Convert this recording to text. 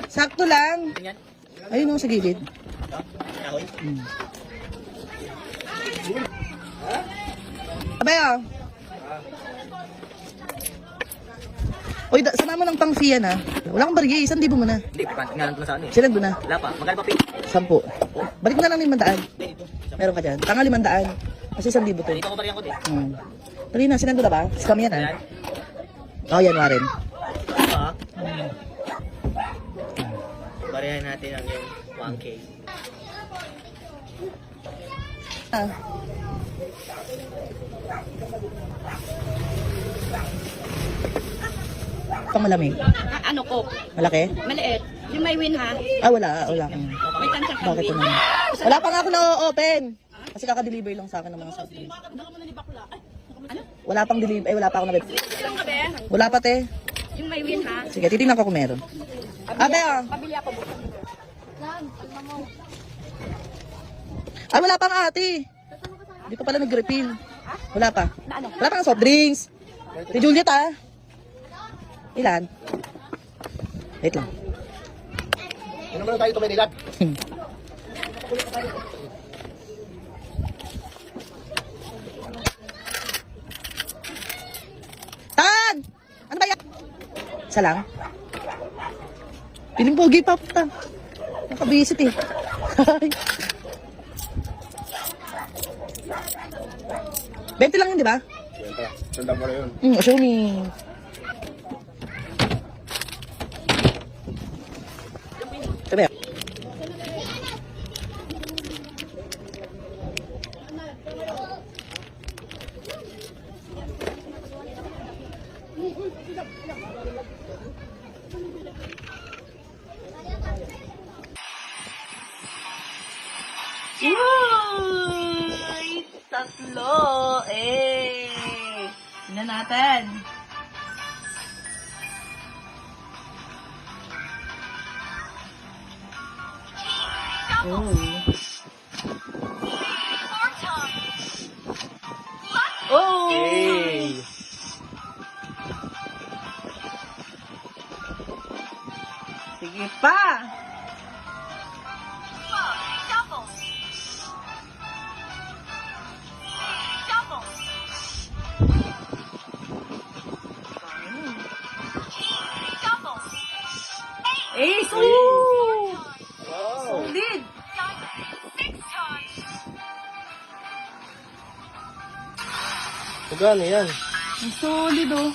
Sakto lang. Ayun o, sa gilid. Abay ah. Uy, sama mo ng pang fee yan ah. Wala kang barigay, 1,000 mo na. Hindi, ngalan ko na sa ano eh. Silan doon na. Wala pa. Magkano pa, Pin? 10. Balik mo na lang 500. Meron ka dyan. Tanga 500. Kasi 1,000 to. Dito ko bariyan ko din. Tuloy na, sinando na ba? Scam yan ah. Oo, yan Warren. Ha? Bariyan natin ang yung 1K. Ah. Pang malamig. Ano ko? Malaki? Maliit. Yung may win ha? Ah, wala. Wala kang. May tansya kang Bakit win. naman? Wala pa nga ako na-open. Kasi kaka-deliver lang sa akin ng mga soft drinks. Ano? Wala pang deliver. Wala pa ako na-bet. Ilang ka be? Wala pa te. Yung may win ha? Sige, titingnan ko kung meron. Abe ah. Pabili ako bukas. Ay, wala pa nga ate. Hindi pa pala nag-refill. Wala pa. Na ano? Wala pa nga soft drinks. Si Juliet ah. Ilan? Wait lang. Ano naman tayo tumilat? Tan! Ano ba yan? Isa lang? Piling pogi pa puta. Nakabisit eh. 20 lang yun, di ba? Tanda mo na yun. Show me. Sabi. Uy! Tatlo! Eh! Tignan natin. Oh! Hey! Sige pa! Ace! Ooh! Solid! Magkano yan? Ang solid oh.